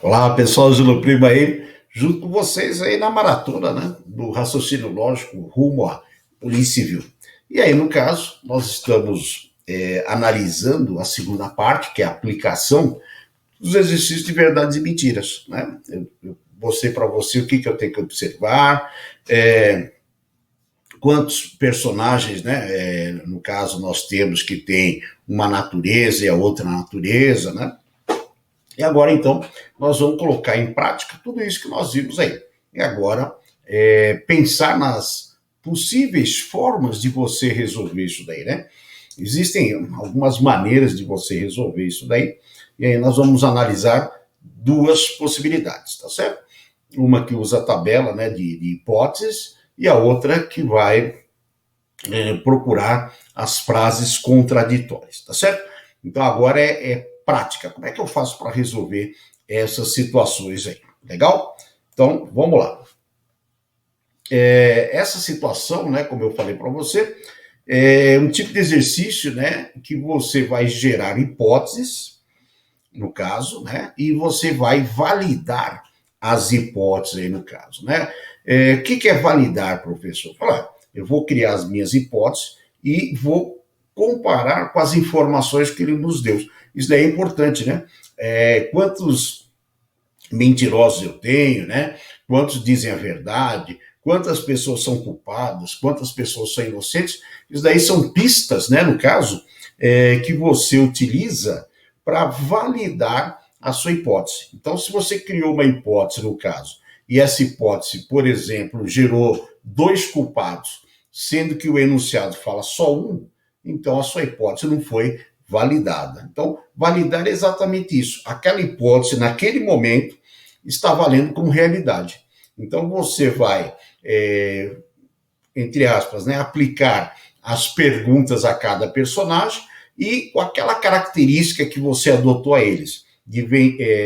Olá, pessoal, Júlio Primo aí, junto com vocês aí na maratona, né, do raciocínio lógico rumo à Polícia Civil. E aí, no caso, nós estamos analisando a segunda parte, que é a aplicação dos exercícios de verdades e mentiras, né? Eu mostrei para você o que eu tenho que observar, quantos personagens, né, no caso, nós temos que tem uma natureza e a outra natureza, né? E agora, então, nós vamos colocar em prática tudo isso que nós vimos aí. E agora, pensar nas possíveis formas de você resolver isso daí, né? Existem algumas maneiras de você resolver isso daí, e aí nós vamos analisar duas possibilidades, tá certo? Uma que usa a tabela, né, de hipóteses, e a outra que vai procurar as frases contraditórias, tá certo? Então agora é prática. Como é que eu faço para resolver essas situações aí? Legal? Então vamos lá. Essa situação, né, como eu falei para você, é um tipo de exercício, né, que você vai gerar hipóteses, no caso, né, e você vai validar as hipóteses aí no caso, né? O que é validar, professor? Falar, eu vou criar as minhas hipóteses e vou comparar com as informações que ele nos deu. Isso daí é importante, né? Quantos mentirosos eu tenho, né? Quantos dizem a verdade? Quantas pessoas são culpadas? Quantas pessoas são inocentes? Isso daí são pistas, né? No caso, que você utiliza para validar a sua hipótese. Então, se você criou uma hipótese no caso, e essa hipótese, por exemplo, gerou dois culpados, sendo que o enunciado fala só um, então a sua hipótese não foi validada. Então, validar é exatamente isso. Aquela hipótese, naquele momento, está valendo como realidade. Então, você vai, entre aspas, né, aplicar as perguntas a cada personagem e com aquela característica que você adotou a eles, de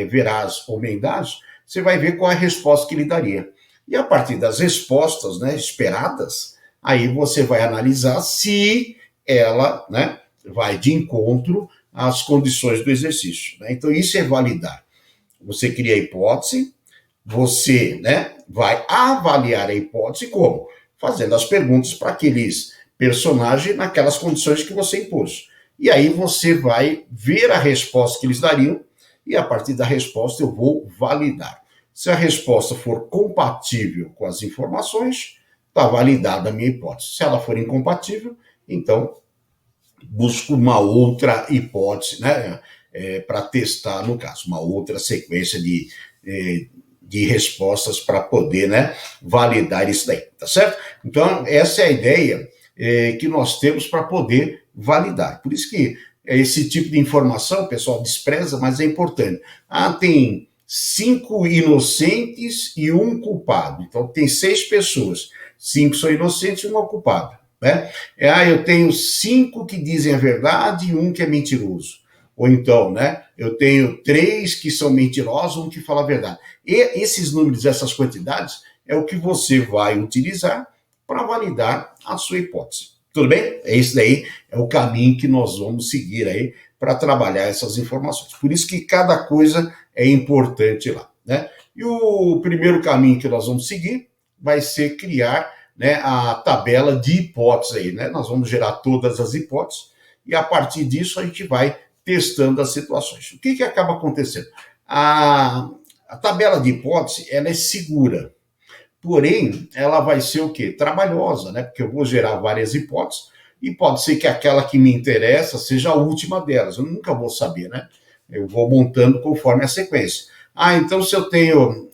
veraz ou mendaz, você vai ver qual é a resposta que ele daria. E a partir das respostas, né, esperadas, aí você vai analisar se ela, né, vai de encontro às condições do exercício, né? Então, isso é validar. Você cria a hipótese, você, né, vai avaliar a hipótese como? Fazendo as perguntas para aqueles personagens naquelas condições que você impôs. E aí você vai ver a resposta que eles dariam e a partir da resposta eu vou validar. Se a resposta for compatível com as informações, está validada a minha hipótese. Se ela for incompatível, então busco uma outra hipótese, né, para testar, no caso, uma outra sequência de respostas para poder, né, validar isso daí, tá certo? Então, essa é a ideia que nós temos para poder validar. Por isso que esse tipo de informação o pessoal despreza, mas é importante. Tem 5 inocentes e um culpado. Então, tem 6 pessoas. 5 são inocentes e um é culpado. Né? Eu tenho 5 que dizem a verdade e um que é mentiroso. Ou então, né, eu tenho 3 que são mentirosos, um que fala a verdade. E esses números, essas quantidades, é o que você vai utilizar para validar a sua hipótese. Tudo bem? Esse daí é o caminho que nós vamos seguir aí para trabalhar essas informações. Por isso que cada coisa é importante lá, né? E o primeiro caminho que nós vamos seguir vai ser criar, né, a tabela de hipóteses aí, né? Nós vamos gerar todas as hipóteses e a partir disso a gente vai testando as situações. O que acaba acontecendo? A tabela de hipótese, ela é segura, porém, ela vai ser o quê? Trabalhosa, né? Porque eu vou gerar várias hipóteses e pode ser que aquela que me interessa seja a última delas. Eu nunca vou saber, né? Eu vou montando conforme a sequência. Então se eu tenho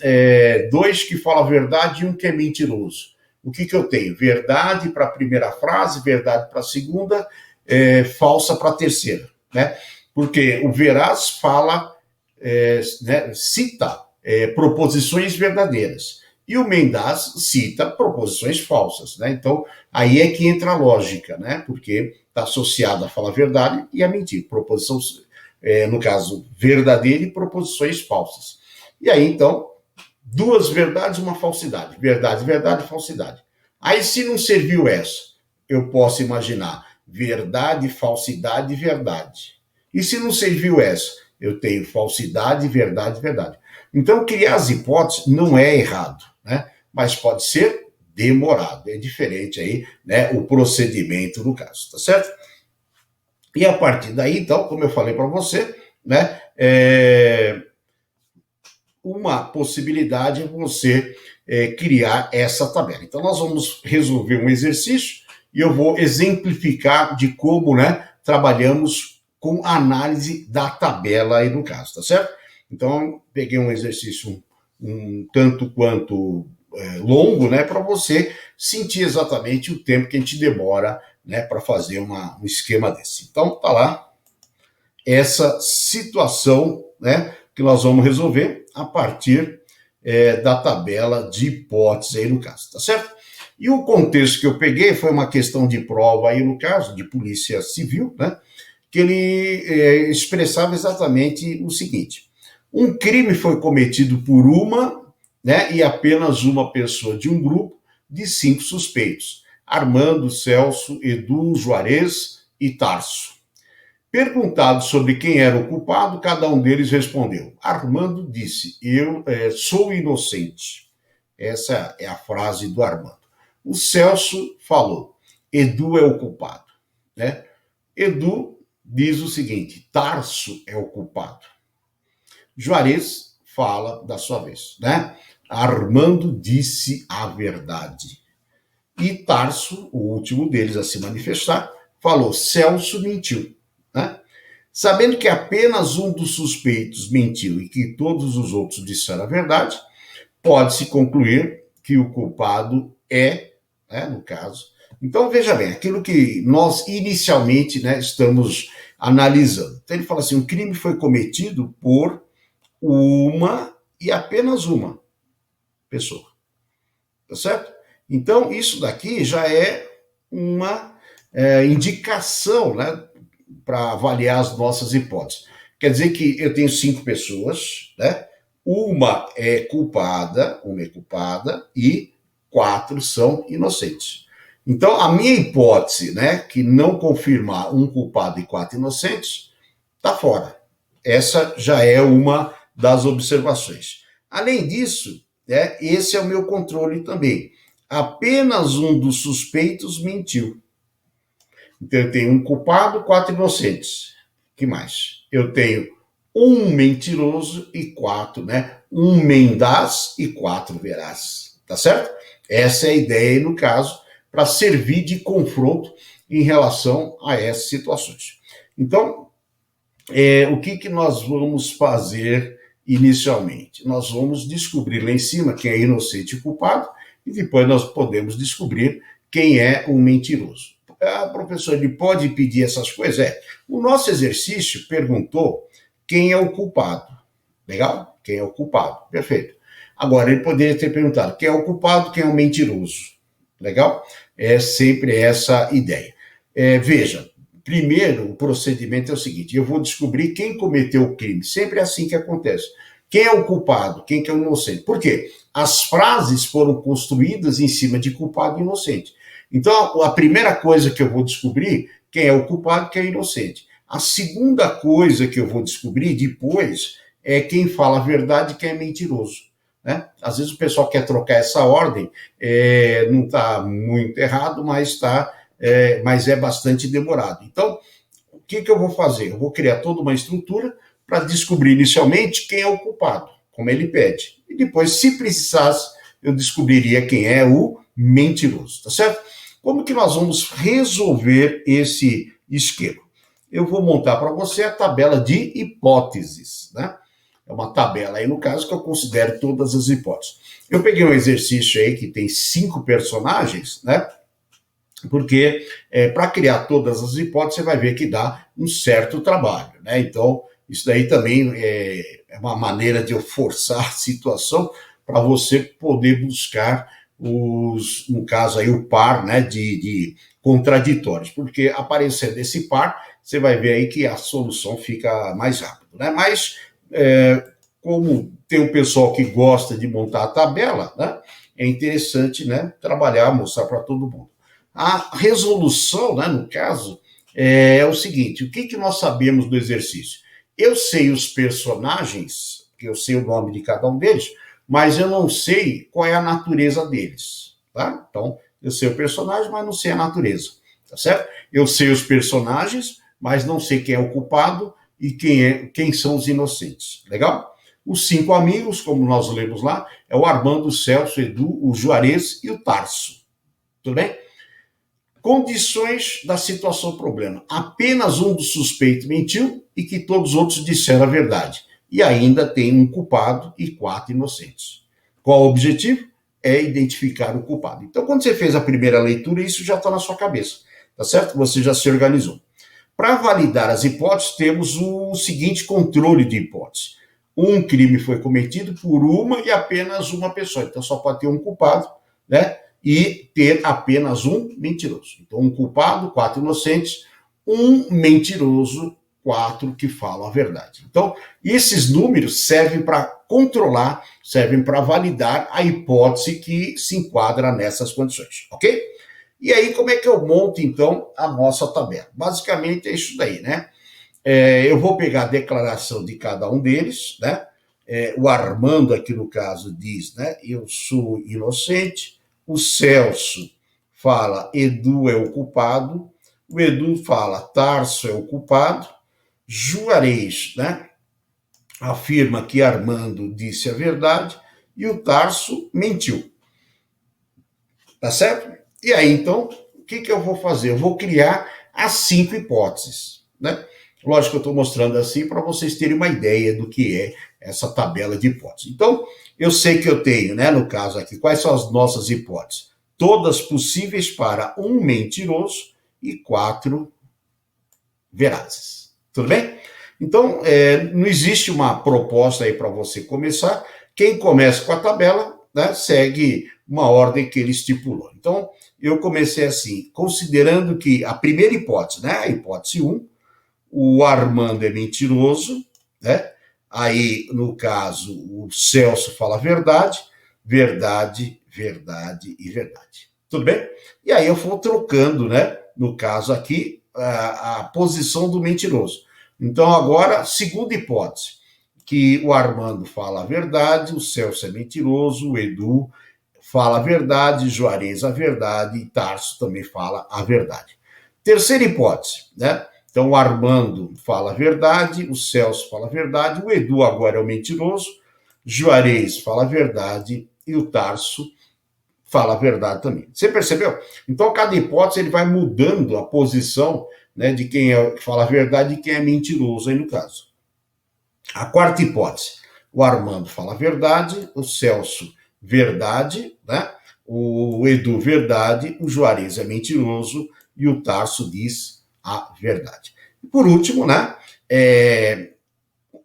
2 que falam a verdade e um que é mentiroso, o que eu tenho? Verdade para a primeira frase, verdade para a segunda, falsa para a terceira, né? Porque o veraz fala, né, cita proposições verdadeiras e o mendaz cita proposições falsas, né? Então aí é que entra a lógica, né? Porque está associada a falar a verdade e a mentir, proposição, no caso verdadeira e proposições falsas. E aí então 2 verdades e uma falsidade, verdade, verdade, falsidade. Aí se não serviu essa, eu posso imaginar verdade, falsidade e verdade. E se não serviu essa, eu tenho falsidade, verdade, verdade. Então, criar as hipóteses não é errado, né? Mas pode ser demorado. É diferente aí, né, o procedimento no caso, tá certo? E a partir daí, então, como eu falei para você, né, uma possibilidade é você criar essa tabela. Então, nós vamos resolver um exercício e eu vou exemplificar de como, né, trabalhamos com análise da tabela aí no caso, tá certo? Então, peguei um exercício um tanto quanto longo, né, para você sentir exatamente o tempo que a gente demora, né, para fazer um esquema desse. Então, tá lá essa situação, né, que nós vamos resolver a partir da tabela de hipótese aí no caso, tá certo? E o contexto que eu peguei foi uma questão de prova aí no caso, de polícia civil, né, que ele expressava exatamente o seguinte: um crime foi cometido por uma, né, e apenas uma pessoa de um grupo de 5 suspeitos: Armando, Celso, Edu, Juarez e Tarso. Perguntado sobre quem era o culpado, cada um deles respondeu. Armando disse: eu sou inocente. Essa é a frase do Armando. O Celso falou: Edu é o culpado, né? Edu diz o seguinte: Tarso é o culpado. Juarez fala da sua vez, né? Armando disse a verdade. E Tarso, o último deles a se manifestar, falou: Celso mentiu, né? Sabendo que apenas um dos suspeitos mentiu e que todos os outros disseram a verdade, pode-se concluir que o culpado é, né, no caso. Então, veja bem, aquilo que nós inicialmente, né, estamos analisando. Então, ele fala assim: um crime foi cometido por uma e apenas uma pessoa. Tá certo? Então, isso daqui já é uma indicação, né, para avaliar as nossas hipóteses. Quer dizer que eu tenho 5 pessoas, né? Uma é culpada e 4 são inocentes. Então, a minha hipótese, né, que não confirmar um culpado e 4 inocentes, está fora. Essa já é uma das observações. Além disso, esse é o meu controle também. Apenas um dos suspeitos mentiu. Então, eu tenho um culpado, 4 inocentes. Que mais? Eu tenho um mentiroso e 4, né? Um mendaz e 4 veraz. Tá certo? Essa é a ideia, no caso, para servir de confronto em relação a essas situações. Então, o que nós vamos fazer inicialmente? Nós vamos descobrir lá em cima quem é inocente e culpado, e depois nós podemos descobrir quem é um mentiroso. Professor, ele pode pedir essas coisas? O nosso exercício perguntou quem é o culpado. Legal? Quem é o culpado? Perfeito. Agora, ele poderia ter perguntado quem é o culpado, quem é o mentiroso. Legal? É sempre essa ideia. Veja, primeiro, o procedimento é o seguinte: eu vou descobrir quem cometeu o crime. Sempre é assim que acontece. Quem é o culpado? Quem que é o inocente? Por quê? As frases foram construídas em cima de culpado e inocente. Então, a primeira coisa que eu vou descobrir, quem é o culpado, quem é o inocente. A segunda coisa que eu vou descobrir depois é quem fala a verdade e quem é mentiroso. Né? Às vezes o pessoal quer trocar essa ordem, não está muito errado, mas mas é bastante demorado. Então, o que eu vou fazer? Eu vou criar toda uma estrutura para descobrir inicialmente quem é o culpado, como ele pede. E depois, se precisasse, eu descobriria quem é o mentiroso, tá certo? Como que nós vamos resolver esse esquema? Eu vou montar para você a tabela de hipóteses, né? É uma tabela aí, no caso, que eu considero todas as hipóteses. Eu peguei um exercício aí que tem 5 personagens, né? Porque para criar todas as hipóteses, você vai ver que dá um certo trabalho, né? Então, isso daí também é uma maneira de eu forçar a situação para você poder buscar no caso aí, o par, né, de contraditórios, porque aparecendo esse par, você vai ver aí que a solução fica mais rápido, né? Mas, como tem um pessoal que gosta de montar a tabela, né, é interessante, né, trabalhar, mostrar para todo mundo. A resolução, né, no caso, é o seguinte: o que nós sabemos do exercício? Eu sei os personagens porque eu sei o nome de cada um deles, mas eu não sei qual é a natureza deles, tá? Então, eu sei o personagem, mas não sei a natureza, tá certo? Eu sei os personagens, mas não sei quem é o culpado e quem são os inocentes, legal? Os 5 amigos, como nós lemos lá, é o Armando, o Celso, o Edu, o Juarez e o Tarso, tudo bem? Condições da situação problema. Apenas um dos suspeitos mentiu e que todos os outros disseram a verdade. E ainda tem um culpado e 4 inocentes. Qual o objetivo? É identificar o culpado. Então, quando você fez a primeira leitura, isso já está na sua cabeça, tá certo? Você já se organizou. Para validar as hipóteses, temos o seguinte controle de hipótese. Um crime foi cometido por uma e apenas uma pessoa. Então, só pode ter um culpado, né? E ter apenas um mentiroso. Então, um culpado, 4 inocentes, um mentiroso, 4 que falam a verdade. Então, esses números servem para controlar, servem para validar a hipótese que se enquadra nessas condições, ok? E aí, como é que eu monto, então, a nossa tabela? Basicamente é isso daí, né? Eu vou pegar a declaração de cada um deles, né? O Armando, aqui no caso, diz, né? Eu sou inocente. O Celso fala, Edu é o culpado. O Edu fala, Tarso é o culpado. Juarez, né? Afirma que Armando disse a verdade. E o Tarso mentiu. Tá certo? E aí, então, o que eu vou fazer? Eu vou criar as 5 hipóteses, né? Lógico que eu estou mostrando assim para vocês terem uma ideia do que é essa tabela de hipóteses. Então, eu sei que eu tenho, né, no caso aqui, quais são as nossas hipóteses? Todas possíveis para um mentiroso e 4 verazes. Tudo bem? Então, não existe uma proposta aí para você começar. Quem começa com a tabela, né, segue uma ordem que ele estipulou. Então, eu comecei assim, considerando que a primeira hipótese, né, a hipótese 1, o Armando é mentiroso, né? Aí, no caso, o Celso fala a verdade, verdade, verdade e verdade. Tudo bem? E aí eu vou trocando, né? No caso aqui, a posição do mentiroso. Então, agora, segunda hipótese, que o Armando fala a verdade, o Celso é mentiroso, o Edu fala a verdade, Juarez a verdade e Tarso também fala a verdade. Terceira hipótese, né? Então, o Armando fala a verdade, o Celso fala a verdade, o Edu agora é o mentiroso, Juarez fala a verdade e o Tarso fala a verdade também. Você percebeu? Então, cada hipótese ele vai mudando a posição, né, de quem fala a verdade e quem é mentiroso aí no caso. A quarta hipótese, o Armando fala a verdade, o Celso verdade, né? O Edu verdade, o Juarez é mentiroso e o Tarso diz a verdade. E por último, né?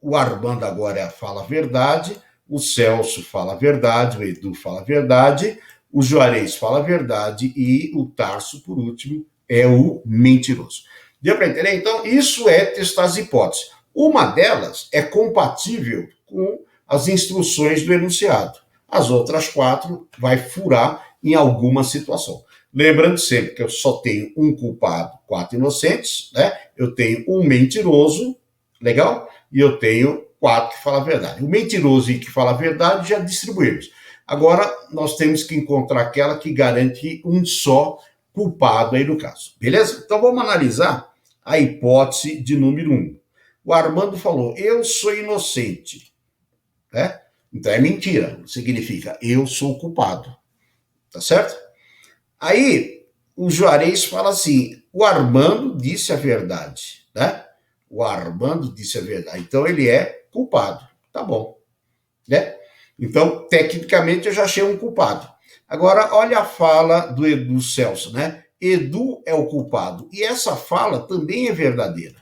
O Armando agora fala a verdade, o Celso fala a verdade, o Edu fala a verdade, o Juarez fala a verdade e o Tarso, por último, é o mentiroso. Deu para entender? Então, isso é testar as hipóteses. Uma delas é compatível com as instruções do enunciado. As outras 4 vai furar em alguma situação. Lembrando sempre que eu só tenho um culpado, 4 inocentes, né? Eu tenho um mentiroso, legal? E eu tenho 4 que falam a verdade. O mentiroso e que fala a verdade já distribuímos. Agora, nós temos que encontrar aquela que garante um só culpado aí no caso. Beleza? Então, vamos analisar a hipótese de número 1. O Armando falou, eu sou inocente, né? Então é mentira, significa eu sou culpado, tá certo? Aí o Juarez fala assim, o Armando disse a verdade, né? O Armando disse a verdade, então ele é culpado, tá bom, né? Então, tecnicamente, eu já achei um culpado. Agora, olha a fala do Edu Celso, né? Edu é o culpado, e essa fala também é verdadeira.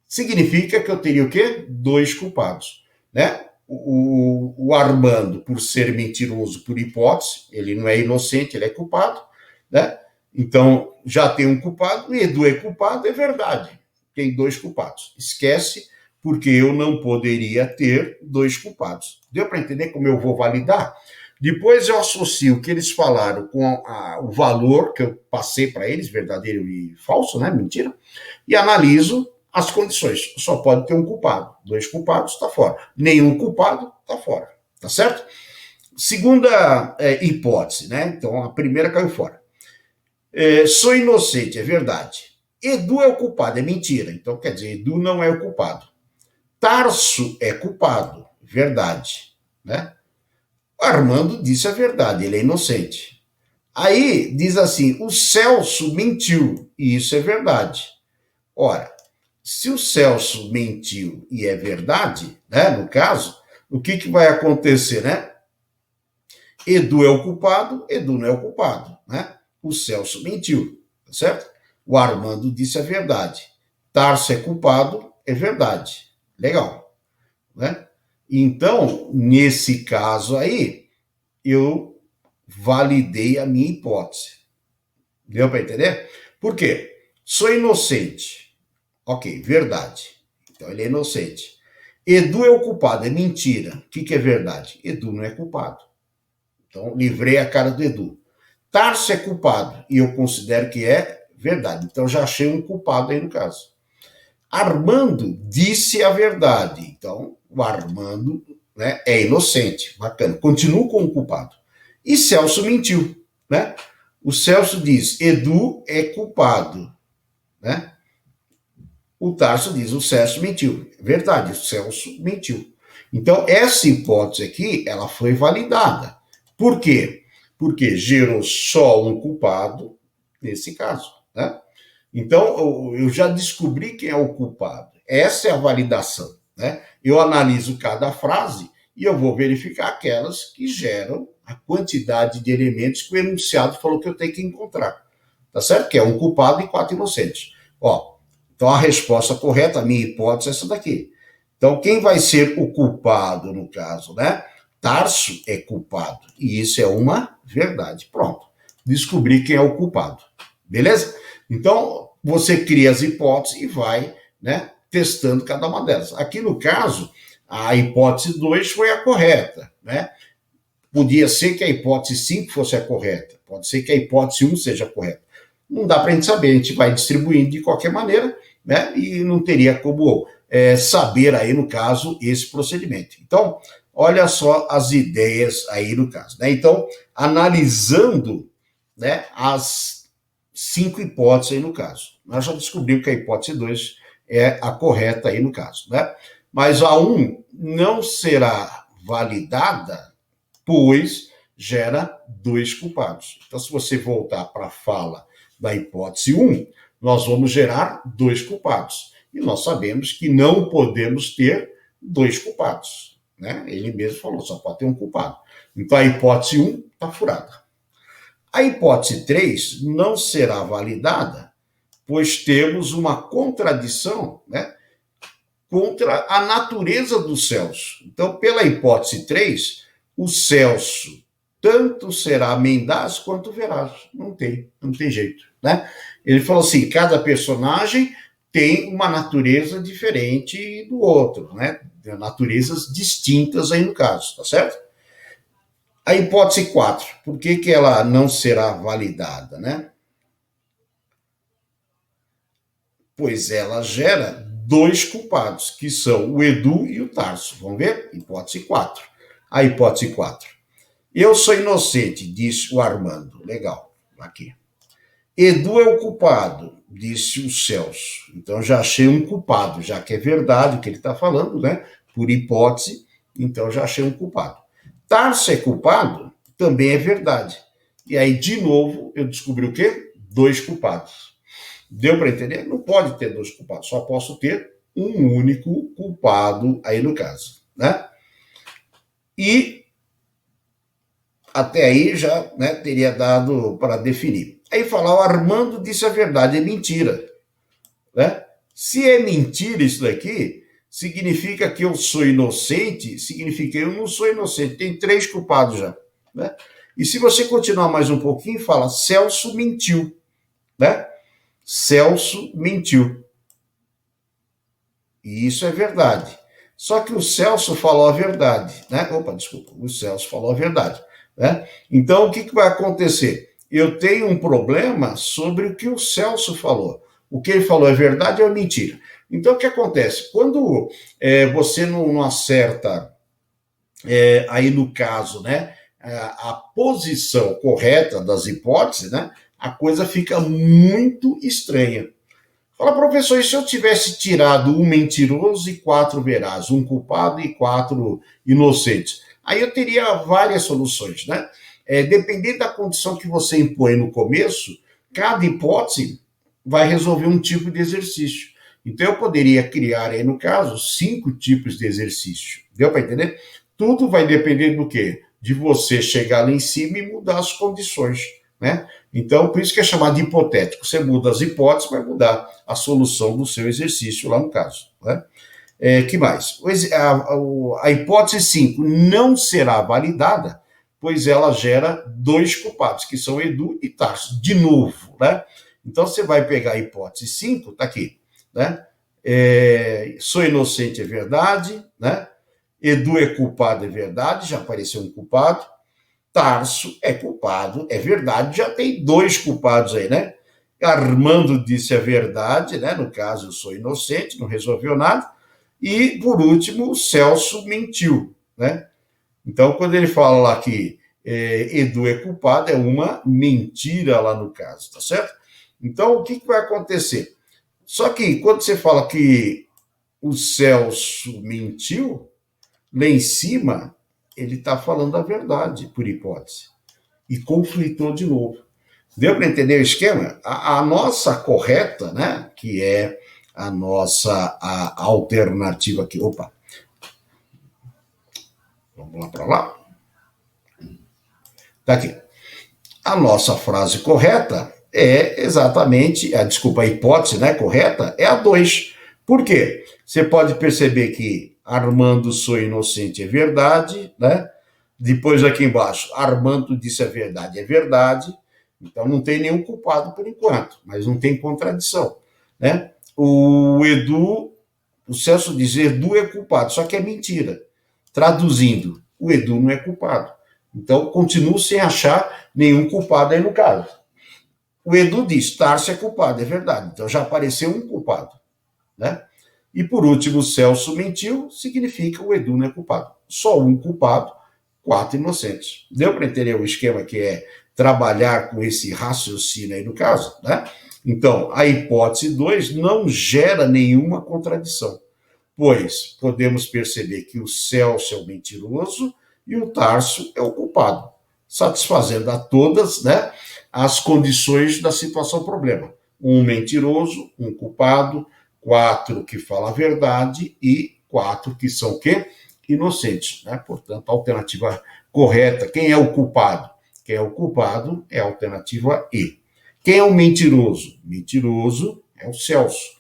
Significa que eu teria o quê? 2 culpados, né? O Armando, por ser mentiroso por hipótese, ele não é inocente, ele é culpado, né? Então, já tem um culpado, o Edu é culpado, é verdade. Tem 2 culpados. Esquece, porque eu não poderia ter 2 culpados. Deu para entender como eu vou validar? Depois eu associo o que eles falaram com o valor que eu passei para eles, verdadeiro e falso, né? Mentira. E analiso as condições. Só pode ter um culpado. 2 culpados, está fora. Nenhum culpado, está fora. Tá certo? Segunda hipótese, né? Então, a primeira caiu fora. Sou inocente, é verdade. Edu é o culpado, é mentira. Então, quer dizer, Edu não é o culpado. Tarso é culpado, verdade. Né? Armando disse a verdade, ele é inocente. Aí diz assim, o Celso mentiu, e isso é verdade. Ora, se o Celso mentiu e é verdade, né, no caso, o que vai acontecer, né? Edu é o culpado, Edu não é o culpado, né? O Celso mentiu, tá certo? O Armando disse a verdade. Tarso é culpado, é verdade. Legal, né? Então, nesse caso aí, eu validei a minha hipótese. Deu para entender? Por quê? Sou inocente. Ok, verdade. Então ele é inocente. Edu é o culpado, é mentira. O que é verdade? Edu não é culpado. Então livrei a cara do Edu. Tarso é culpado e eu considero que é verdade. Então já achei um culpado aí no caso. Armando disse a verdade. Então o Armando, né, é inocente. Bacana. Continuo com o culpado. E Celso mentiu, né? O Celso diz, Edu é culpado, né? O Tarso diz, o Celso mentiu. Verdade, o Celso mentiu. Então, essa hipótese aqui, ela foi validada. Por quê? Porque gerou só um culpado nesse caso, né? Então, eu já descobri quem é o culpado. Essa é a validação, né? Eu analiso cada frase e eu vou verificar aquelas que geram a quantidade de elementos que o enunciado falou que eu tenho que encontrar. Tá certo? Que é um culpado e 4 inocentes. Ó, então a resposta correta, a minha hipótese é essa daqui. Então, quem vai ser o culpado no caso, né? Tarso é culpado. E isso é uma verdade. Pronto. Descobri quem é o culpado. Beleza? Então, você cria as hipóteses e vai, né, testando cada uma delas. Aqui no caso, a hipótese 2 foi a correta, né? Podia ser que a hipótese 5 fosse a correta. Pode ser que a hipótese 1 seja a correta. Não dá para a gente saber, a gente vai distribuindo de qualquer maneira, né? E não teria como saber aí, no caso, esse procedimento. Então, olha só as ideias aí no caso, né? Então, analisando, né, as 5 hipóteses aí no caso. Nós já descobrimos que a hipótese 2 é a correta aí no caso, né? Mas a 1 não será validada, pois gera 2 culpados. Então, se você voltar para a fala da hipótese 1, nós vamos gerar 2 culpados. E nós sabemos que não podemos ter 2 culpados, né? Ele mesmo falou, só pode ter um culpado. Então, a hipótese 1 está furada. A hipótese 3 não será validada, pois temos uma contradição, né, contra a natureza do Celso. Então, pela hipótese 3, o Celso tanto será mendaz quanto veraz. Não tem jeito, né? Ele falou assim, cada personagem tem uma natureza diferente do outro, né? Naturezas distintas aí no caso, tá certo? A hipótese 4, por que ela não será validada, né? Pois ela gera 2 culpados, que são o Edu e o Tarso. Vamos ver? Hipótese 4. A hipótese 4. Eu sou inocente, disse o Armando. Legal, aqui. Edu é o culpado, disse o Celso. Então já achei um culpado, já que é verdade o que ele está falando, né? Por hipótese, então já achei um culpado. Tarso é culpado, também é verdade. E aí, de novo, eu descobri o quê? 2 culpados. Deu para entender? Não pode ter 2 culpados, só posso ter um único culpado aí no caso, né? E até aí já, né, teria dado para definir. Aí falar, o Armando disse a verdade, é mentira, né? Se é mentira isso daqui, significa que eu sou inocente, significa que eu não sou inocente, tem 3 culpados já, né? E se você continuar mais um pouquinho, fala, Celso mentiu, né? Celso mentiu. E isso é verdade. Só que o Celso falou a verdade, né? Opa, desculpa, o Celso falou a verdade, né? Então, o que vai acontecer? Eu tenho um problema sobre o que o Celso falou. O que ele falou é verdade ou é mentira? Então, o que acontece? Quando você não acerta, aí no caso, né, a posição correta das hipóteses, né, a coisa fica muito estranha. Fala, professor, e se eu tivesse tirado um mentiroso e quatro verazes, um culpado e quatro inocentes? Aí eu teria várias soluções, né? Dependendo da condição que você impõe no começo, cada hipótese vai resolver um tipo de exercício. Então eu poderia criar aí, no caso, 5 tipos de exercício. Deu para entender? Tudo vai depender do quê? De você chegar lá em cima e mudar as condições, né? Então, por isso que é chamado de hipotético. Você muda as hipóteses, vai mudar a solução do seu exercício lá no caso, né? Que mais? A hipótese 5 não será validada, pois ela gera 2 culpados, que são Edu e Tarso, de novo, né? Então, você vai pegar a hipótese 5, tá aqui, né? Sou inocente, é verdade, né? Edu é culpado, é verdade, já apareceu um culpado. Tarso é culpado, é verdade, já tem 2 culpados aí, né? Armando disse a verdade, né? No caso, eu sou inocente, não resolveu nada. E, por último, o Celso mentiu, né? Então, quando ele fala lá que Edu é culpado, é uma mentira lá no caso, tá certo? Então, o que vai acontecer? Só que, quando você fala que o Celso mentiu, lá em cima, ele está falando a verdade, por hipótese. E conflitou de novo. Deu para entender o esquema? A nossa correta, né, que é a nossa alternativa aqui. Opa, vamos lá para lá. Está aqui. A nossa frase correta é exatamente, a hipótese, né, correta é a 2. Por quê? Você pode perceber que Armando sou inocente é verdade, né? Depois aqui embaixo, Armando disse a verdade, é verdade. Então não tem nenhum culpado por enquanto, mas não tem contradição, né? O Edu, o Celso diz Edu é culpado, só que é mentira. Traduzindo, o Edu não é culpado. Então continuo sem achar nenhum culpado aí no caso. O Edu diz Tarso é culpado, é verdade. Então já apareceu um culpado, né? E por último, o Celso mentiu, significa o Edu não é culpado. Só um culpado, 4 inocentes. Deu para entender o esquema que é trabalhar com esse raciocínio aí no caso, né? Então, a hipótese 2 não gera nenhuma contradição, pois podemos perceber que o Celso é o mentiroso e o Tarso é o culpado, satisfazendo a todas, né, as condições da situação problema. Um mentiroso, um culpado, 4 que falam a verdade e 4 que são o quê? Inocentes, né? Portanto, a alternativa correta, quem é o culpado? Quem é o culpado é a alternativa E. Quem é o mentiroso? Mentiroso é o Celso.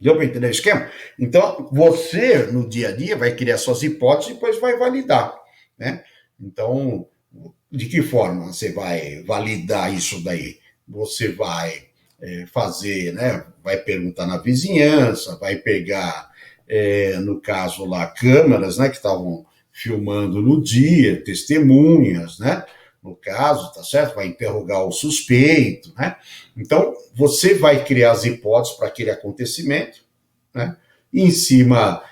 Deu para entender o esquema? Então, você, no dia a dia, vai criar suas hipóteses e depois vai validar, né? Então, de que forma você vai validar isso daí? Você vai fazer, né? Vai perguntar na vizinhança, vai pegar, no caso lá, câmeras, né? Que estavam filmando no dia, testemunhas, né? No caso, tá certo? Vai interrogar o suspeito, né? Então, você vai criar as hipóteses para aquele acontecimento, né? E em cima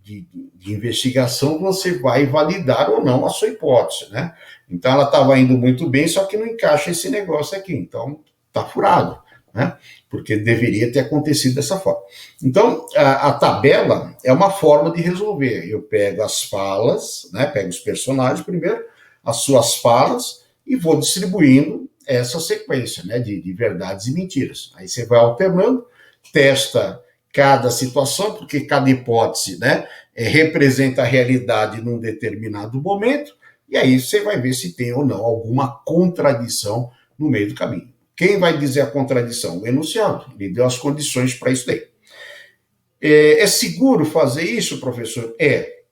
de investigação, você vai validar ou não a sua hipótese, né? Então, ela estava indo muito bem, só que não encaixa esse negócio aqui. Então, está furado, né? Porque deveria ter acontecido dessa forma. Então, a tabela é uma forma de resolver. Eu pego as falas, né? Pego os personagens primeiro, as suas falas, e vou distribuindo essa sequência, né? De verdades e mentiras. Aí você vai alternando, testa cada situação, porque cada hipótese, né? Representa a realidade num determinado momento, e aí você vai ver se tem ou não alguma contradição no meio do caminho. Quem vai dizer a contradição? O enunciado. Ele deu as condições para isso daí. É seguro fazer isso, professor? É.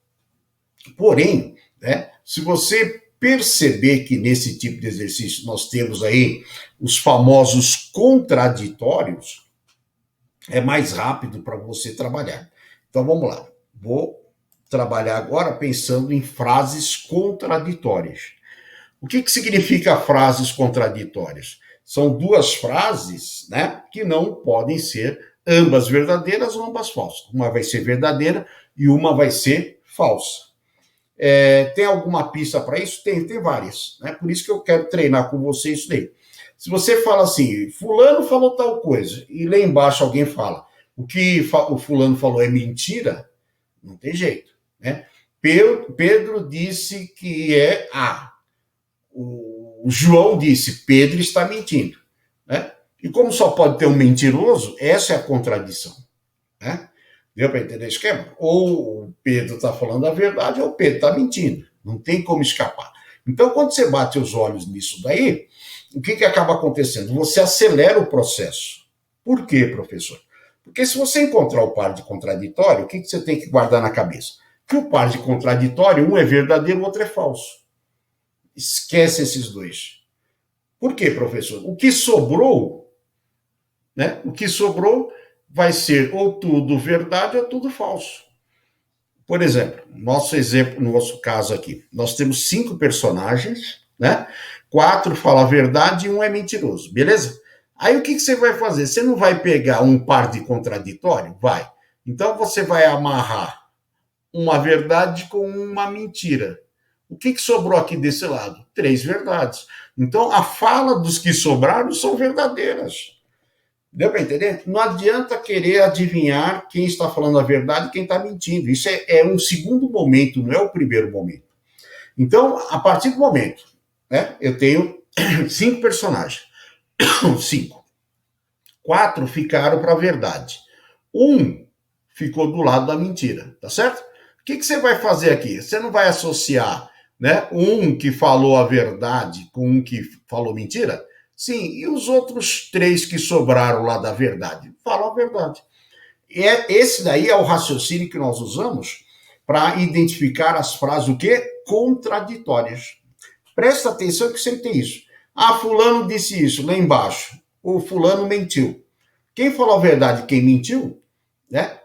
Porém, né, se você perceber que nesse tipo de exercício nós temos aí os famosos contraditórios, é mais rápido para você trabalhar. Então vamos lá. Vou trabalhar agora pensando em frases contraditórias. O que significa frases contraditórias? São duas frases, né, que não podem ser ambas verdadeiras ou ambas falsas. Uma vai ser verdadeira e uma vai ser falsa. Tem alguma pista para isso? Tem várias. Né? Por isso que eu quero treinar com você isso daí. Se você fala assim, fulano falou tal coisa, e lá embaixo alguém fala, o que o fulano falou é mentira, não tem jeito. Né? Pedro disse que é A. O João disse, Pedro está mentindo. Né? E como só pode ter um mentiroso, essa é a contradição. Né? Deu para entender o esquema? Ou o Pedro está falando a verdade, ou o Pedro está mentindo. Não tem como escapar. Então, quando você bate os olhos nisso daí, o que acaba acontecendo? Você acelera o processo. Por quê, professor? Porque se você encontrar o par de contraditório, o que você tem que guardar na cabeça? Que o par de contraditório, um é verdadeiro, o outro é falso. Esquece esses dois. Por quê, professor? O que sobrou, né? O que sobrou vai ser ou tudo verdade ou tudo falso. Por exemplo, no nosso caso aqui, nós temos 5 personagens, né? 4 falam a verdade e um é mentiroso, beleza? Aí o que você vai fazer? Você não vai pegar um par de contraditório? Vai. Então você vai amarrar uma verdade com uma mentira. O que sobrou aqui desse lado? 3 verdades. Então a fala dos que sobraram são verdadeiras. Deu para entender? Não adianta querer adivinhar quem está falando a verdade e quem está mentindo. Isso é um segundo momento, não é o primeiro momento. Então, a partir do momento, né, eu tenho 5 personagens. 5. 4 ficaram para a verdade. 1 ficou do lado da mentira, tá certo? O que você vai fazer aqui? Você não vai associar, né, um que falou a verdade com um que falou mentira? Sim, e os outros 3 que sobraram lá da verdade? Falam a verdade. Esse daí é o raciocínio que nós usamos para identificar as frases, o quê? Contraditórias. Presta atenção que sempre tem isso. Ah, fulano disse isso, lá embaixo. O fulano mentiu. Quem falou a verdade, quem mentiu, né?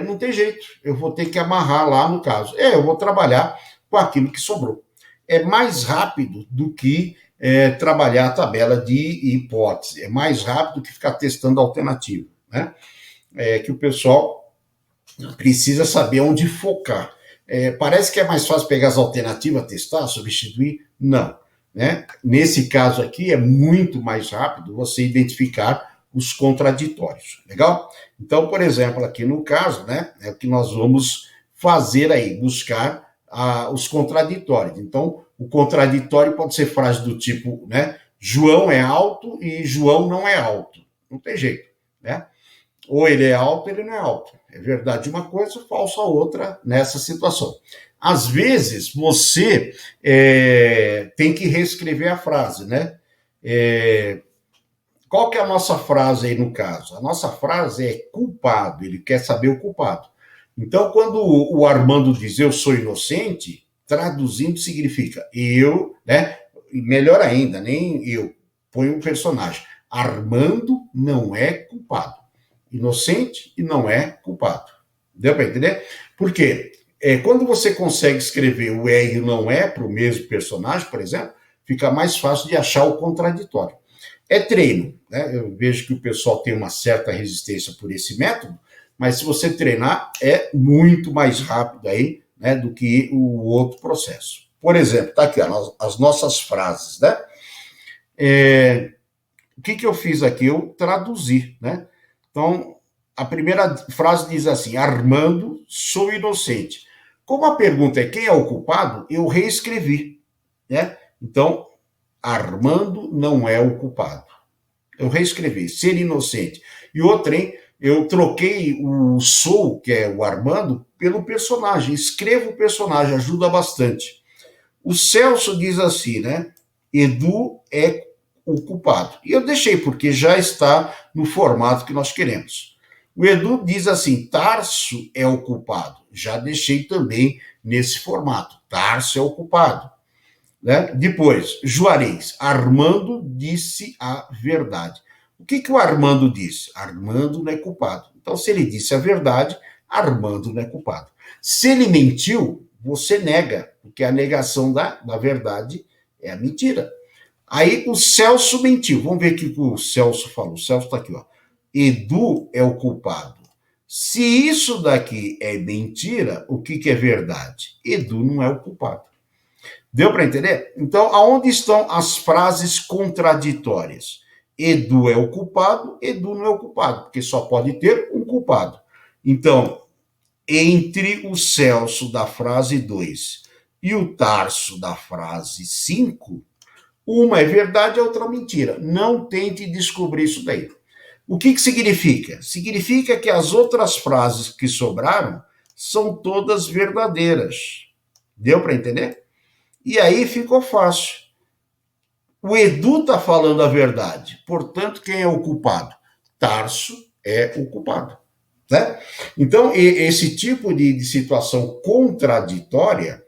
Não tem jeito. Eu vou ter que amarrar lá no caso. Eu vou trabalhar com aquilo que sobrou. É mais rápido do que trabalhar a tabela de hipótese. É mais rápido do que ficar testando alternativa. Né? Que o pessoal precisa saber onde focar. Parece que é mais fácil pegar as alternativas, testar, substituir. Não. Né? Nesse caso aqui, é muito mais rápido você identificar os contraditórios. Legal? Então, por exemplo, aqui no caso, né, é o que nós vamos fazer aí, buscar os contraditórios. Então, o contraditório pode ser frase do tipo, né, João é alto e João não é alto. Não tem jeito, né? Ou ele é alto, ou ele não é alto. É verdade uma coisa, falsa outra nessa situação. Às vezes, você tem que reescrever a frase, né? Qual que é a nossa frase aí no caso? A nossa frase é culpado, ele quer saber o culpado. Então, quando o Armando diz eu sou inocente, traduzindo significa eu, né? Melhor ainda, nem eu, põe um personagem. Armando não é culpado. Inocente e não é culpado. Deu para entender? Por quê? Quando você consegue escrever o é e o não é para o mesmo personagem, por exemplo, fica mais fácil de achar o contraditório. É treino, né? Eu vejo que o pessoal tem uma certa resistência por esse método, mas se você treinar, é muito mais rápido aí, né, do que o outro processo. Por exemplo, tá aqui as nossas frases, né? O que eu fiz aqui? Eu traduzi, né? Então, a primeira frase diz assim, Armando, sou inocente. Como a pergunta é quem é o culpado, eu reescrevi, né? Então, Armando não é o culpado. Eu reescrevi, ser inocente. E outra, hein? Eu troquei o sou, que é o Armando, pelo personagem. Escrevo o personagem, ajuda bastante. O Celso diz assim, né? Edu é o culpado. E eu deixei, porque já está no formato que nós queremos. O Edu diz assim, Tarso é o culpado. Já deixei também nesse formato. Tarso é o culpado. Né? Depois, Juarez, Armando disse a verdade. O que o Armando disse? Armando não é culpado. Então, se ele disse a verdade, Armando não é culpado. Se ele mentiu, você nega, porque a negação da verdade é a mentira. Aí o Celso mentiu. Vamos ver o que o Celso falou. O Celso está aqui, ó. Edu é o culpado. Se isso daqui é mentira, o que é verdade? Edu não é o culpado. Deu para entender? Então, aonde estão as frases contraditórias? Edu é o culpado, Edu não é o culpado, porque só pode ter um culpado. Então, entre o Celso da frase 2 e o Tarso da frase 5, uma é verdade, a outra é mentira. Não tente descobrir isso daí. O que significa? Significa que as outras frases que sobraram são todas verdadeiras. Deu para entender? E aí ficou fácil. O Edu está falando a verdade, portanto, quem é o culpado? Tarso é o culpado. Né? Então, esse tipo de situação contraditória,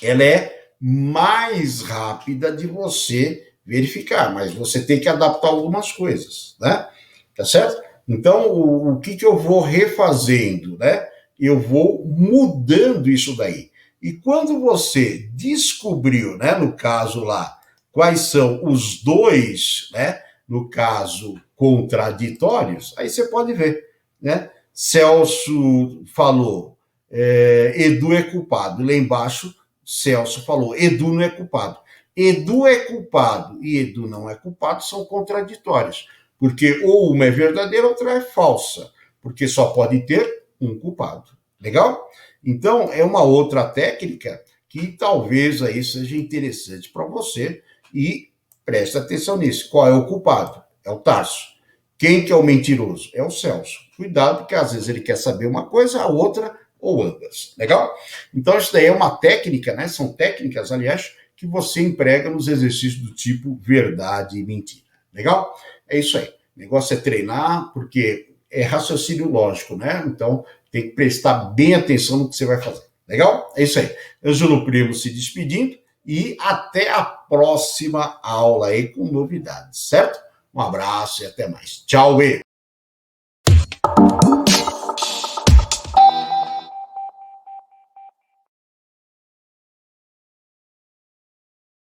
ela é mais rápida de você verificar, mas você tem que adaptar algumas coisas, né? Tá certo? Então, o que eu vou refazendo, né? Eu vou mudando isso daí. E quando você descobriu, né, no caso lá, quais são os dois, né, no caso, contraditórios, aí você pode ver, né? Celso falou, Edu é culpado. Lá embaixo, Celso falou, Edu não é culpado. Edu é culpado e Edu não é culpado são contraditórios, porque ou uma é verdadeira, outra é falsa, porque só pode ter um culpado. Legal? Então, é uma outra técnica que talvez aí seja interessante para você e preste atenção nisso. Qual é o culpado? É o Tarso. Quem que é o mentiroso? É o Celso. Cuidado, porque às vezes ele quer saber uma coisa, a outra ou ambas. Legal? Então, isso daí é uma técnica, né? São técnicas, aliás, que você emprega nos exercícios do tipo verdade e mentira. Legal? É isso aí. O negócio é treinar, porque é raciocínio lógico, né? Então, tem que prestar bem atenção no que você vai fazer. Legal? É isso aí. Ângelo Primo se despedindo e até a próxima aula aí com novidades, certo? Um abraço e até mais. Tchau, e